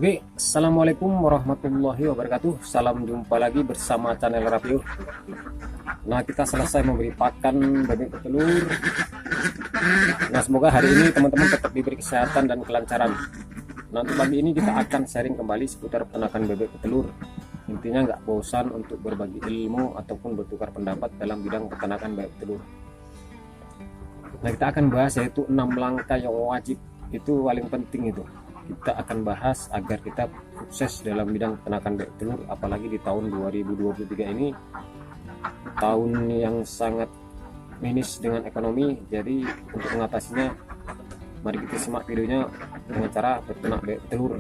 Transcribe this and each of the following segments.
Oke, assalamualaikum warahmatullahi wabarakatuh. Salam jumpa lagi bersama channel Rapio. Nah, kita selesai memberi pakan bebek petelur. Nah, semoga hari ini teman-teman tetap diberi kesehatan dan kelancaran. Nanti pagi ini kita akan sharing kembali seputar peternakan bebek petelur. Intinya nggak bosan untuk berbagi ilmu ataupun bertukar pendapat dalam bidang peternakan bebek petelur. Nah, kita akan bahas yaitu 6 langkah yang wajib, itu paling penting itu. Kita akan bahas agar kita sukses dalam bidang peternakan bebek telur, apalagi di tahun 2023 ini, tahun yang sangat minus dengan ekonomi. Jadi untuk mengatasinya, mari kita simak videonya dengan cara peternak bebek telur.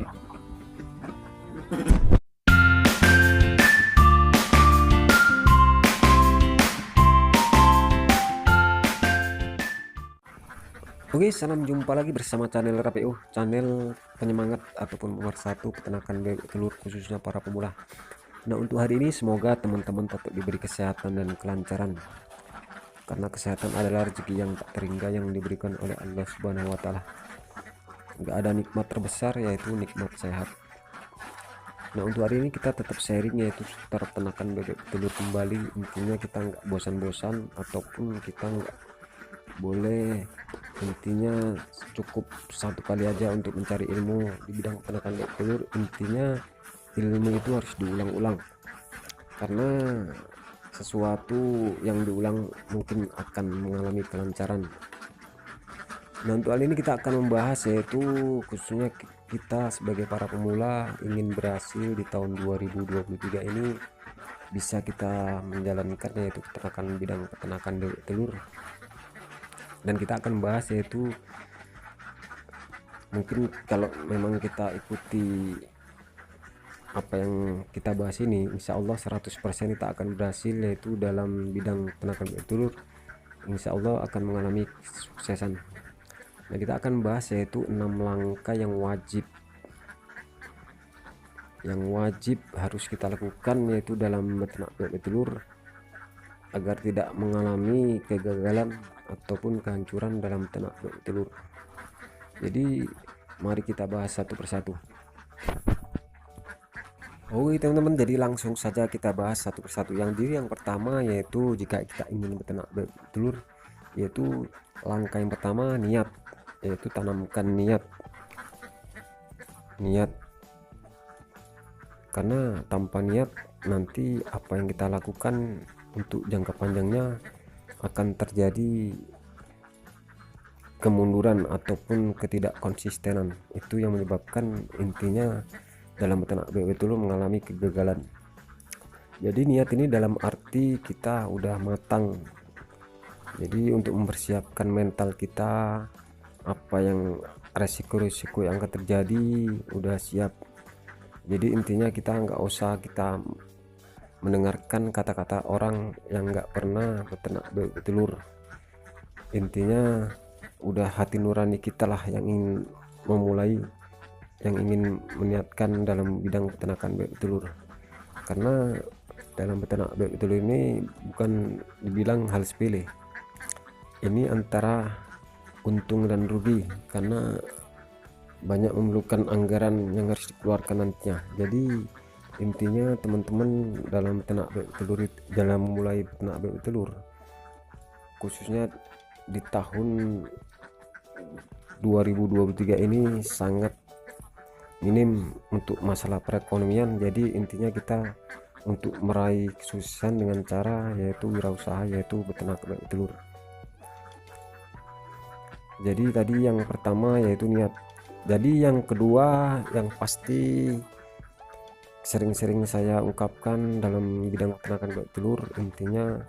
Oke, salam jumpa lagi bersama channel RPU, channel penyemangat ataupun pemersatu peternakan bebek telur khususnya para pemula. Nah, untuk hari ini semoga teman-teman tetap diberi kesehatan dan kelancaran, karena kesehatan adalah rezeki yang tak terhingga yang diberikan oleh Allah Subhanahu wa Ta'ala. Gak ada nikmat terbesar yaitu nikmat sehat. Nah, untuk hari ini kita tetap sharing yaitu seputar peternakan bebek telur kembali. Intinya kita nggak bosan-bosan ataupun kita nggak boleh, intinya cukup satu kali aja untuk mencari ilmu di bidang peternakan bebek telur. Intinya ilmu itu harus diulang-ulang, karena sesuatu yang diulang mungkin akan mengalami kelancaran. Nah, untuk hal ini kita akan membahas yaitu khususnya kita sebagai para pemula ingin berhasil di tahun 2023 ini, bisa kita menjalankan yaitu peternakan bidang peternakan bebek telur. Dan kita akan bahas yaitu mungkin kalau memang kita ikuti apa yang kita bahas ini, insya Allah 100% kita akan berhasil yaitu dalam bidang peternakan bebek telur. Insya Allah akan mengalami kesuksesan. Nah, kita akan bahas yaitu 6 langkah yang wajib harus kita lakukan yaitu dalam beternak bebek telur agar tidak mengalami kegagalan ataupun kehancuran dalam ternak bebek telur. Jadi mari kita bahas satu persatu. Oke teman-teman, jadi langsung saja kita bahas satu persatu. Yang pertama yaitu jika kita ingin beternak bebek telur, yaitu langkah yang pertama niat, yaitu tanamkan niat. Karena tanpa niat nanti apa yang kita lakukan untuk jangka panjangnya akan terjadi kemunduran ataupun ketidakkonsistenan. Itu yang menyebabkan intinya dalam beternak bebek telur mengalami kegagalan. Jadi niat ini dalam arti kita udah matang, jadi untuk mempersiapkan mental kita, apa yang resiko-resiko yang akan terjadi udah siap. Jadi intinya kita nggak usah kita mendengarkan kata-kata orang yang nggak pernah beternak bebek telur. Intinya udah hati nurani kita lah yang ingin memulai, yang ingin meniatkan dalam bidang peternakan bebek telur. Karena dalam beternak bebek telur ini bukan dibilang hal sepele, ini antara untung dan rugi, karena banyak memerlukan anggaran yang harus dikeluarkan nantinya. Jadi intinya teman-teman dalam beternak bebek telur, dalam mulai beternak bebek telur khususnya di tahun 2023 ini sangat minim untuk masalah perekonomian. Jadi intinya kita untuk meraih kesuksesan dengan cara yaitu wirausaha, yaitu beternak bebek telur. Jadi tadi yang pertama yaitu niat. Jadi yang kedua yang pasti sering-sering saya ungkapkan dalam bidang peternakan bebek telur, intinya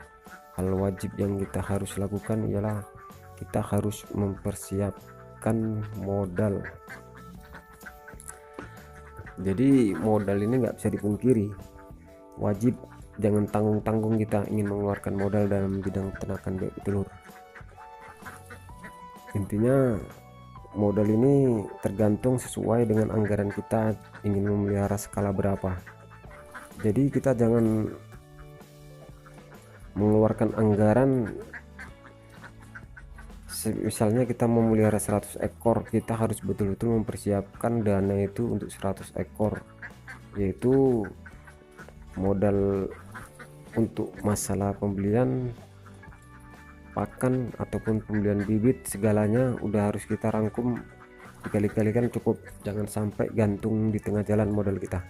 hal wajib yang kita harus lakukan ialah kita harus mempersiapkan modal. Jadi modal ini nggak bisa dipungkiri, wajib, jangan tanggung-tanggung kita ingin mengeluarkan modal dalam bidang peternakan bebek telur. Intinya modal ini tergantung sesuai dengan anggaran kita ingin memelihara skala berapa. Jadi kita jangan mengeluarkan anggaran misalnya kita memelihara 100 ekor, kita harus betul-betul mempersiapkan dana itu untuk 100 ekor, yaitu modal untuk masalah pembelian pakan ataupun pembelian bibit, segalanya udah harus kita rangkum dikali-kalikan cukup, jangan sampai gantung di tengah jalan modal kita.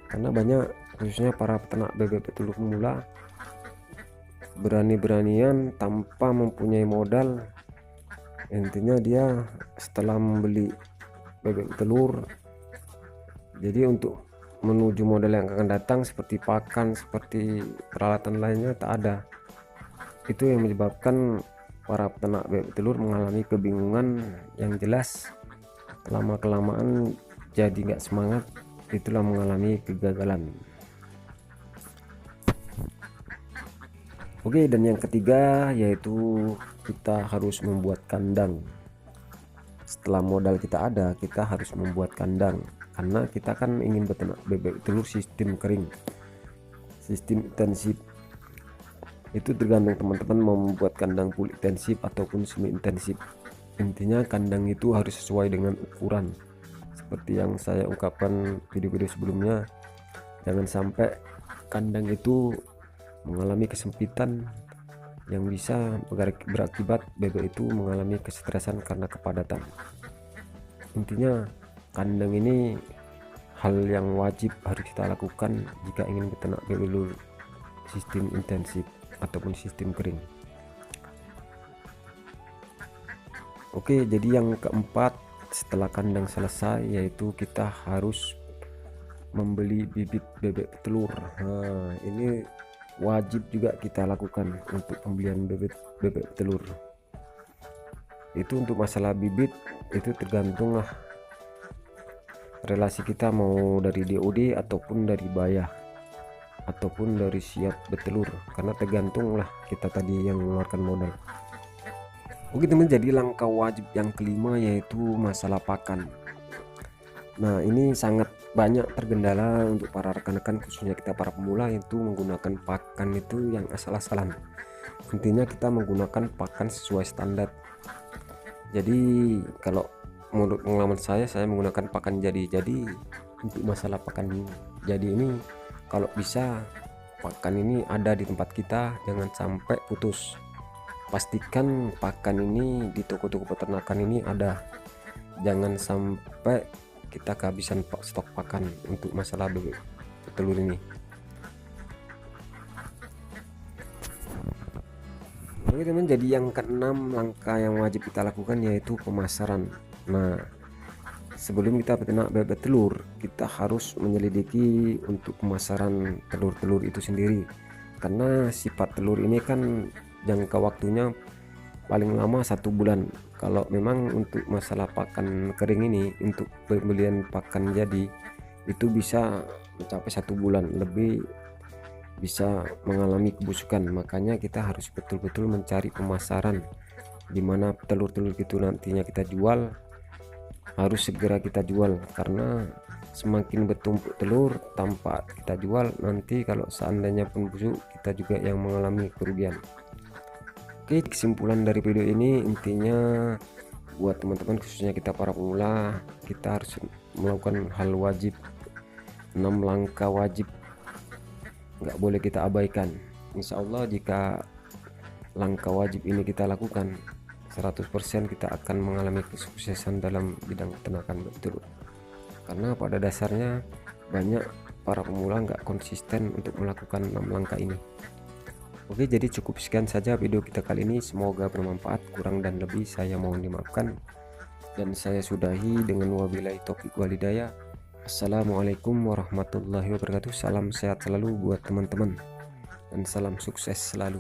Karena banyak, khususnya para peternak bebek petelur pemula, berani-beranian tanpa mempunyai modal. Intinya dia setelah membeli bebek telur, jadi untuk menuju modal yang akan datang seperti pakan, seperti peralatan lainnya tak ada. Itu yang menyebabkan para peternak bebek telur mengalami kebingungan, yang jelas lama-kelamaan jadi nggak semangat, itulah mengalami kegagalan. Oke, dan yang ketiga yaitu kita harus membuat kandang. Setelah modal kita ada, kita harus membuat kandang, karena kita kan ingin beternak bebek telur sistem kering, sistem intensif. Itu tergantung teman-teman mau membuat kandang full intensif ataupun semi intensif. Intinya kandang itu harus sesuai dengan ukuran, seperti yang saya ungkapkan video-video sebelumnya. Jangan sampai kandang itu mengalami kesempitan yang bisa berakibat bebek itu mengalami kesetresan karena kepadatan. Intinya kandang ini hal yang wajib harus kita lakukan jika ingin beternak bebek telur sistem intensif ataupun sistem kering. Oke, jadi yang keempat setelah kandang selesai yaitu kita harus membeli bibit bebek telur. Nah, ini wajib juga kita lakukan untuk pembelian bebek telur. Itu untuk masalah bibit itu tergantung lah relasi kita, mau dari DOD ataupun dari bayah ataupun dari siap betelur, karena tergantung lah kita tadi yang mengeluarkan modal. Oke teman, jadi langkah wajib yang kelima yaitu masalah pakan. Nah, ini sangat banyak tergendala untuk para rekan-rekan, khususnya kita para pemula, itu menggunakan pakan itu yang asal-asalan. Intinya kita menggunakan pakan sesuai standar. Jadi kalau menurut pengalaman saya menggunakan pakan jadi untuk masalah pakan jadi ini, kalau bisa pakan ini ada di tempat kita, jangan sampai putus. Pastikan pakan ini di toko-toko peternakan ini ada, jangan sampai kita kehabisan stok pakan untuk masalah bebek telur ini. Oke teman, jadi yang keenam langkah yang wajib kita lakukan yaitu pemasaran. Nah, sebelum kita beternak bebek telur, kita harus menyelidiki untuk pemasaran telur-telur itu sendiri, karena sifat telur ini kan jangka waktunya paling lama 1 bulan. Kalau memang untuk masalah pakan kering ini, untuk pembelian pakan jadi itu bisa mencapai 1 bulan lebih, bisa mengalami kebusukan. Makanya kita harus betul-betul mencari pemasaran, dimana telur-telur itu nantinya kita jual, harus segera kita jual, karena semakin bertumpuk telur tanpa kita jual, nanti kalau seandainya pun busuk, kita juga yang mengalami kerugian. Oke, kesimpulan dari video ini intinya buat teman-teman, khususnya kita para pemula, kita harus melakukan hal wajib, 6 langkah wajib, nggak boleh kita abaikan. Insya Allah jika langkah wajib ini kita lakukan, 100% kita akan mengalami kesuksesan dalam bidang peternakan telur. Karena pada dasarnya banyak para pemula nggak konsisten untuk melakukan 6 langkah ini. Oke, jadi cukup sekian saja video kita kali ini, semoga bermanfaat. Kurang dan lebih saya mohon dimaafkan, dan saya sudahi dengan wabillahi taufiq wal hidayah. Assalamualaikum warahmatullahi wabarakatuh. Salam sehat selalu buat teman-teman dan salam sukses selalu.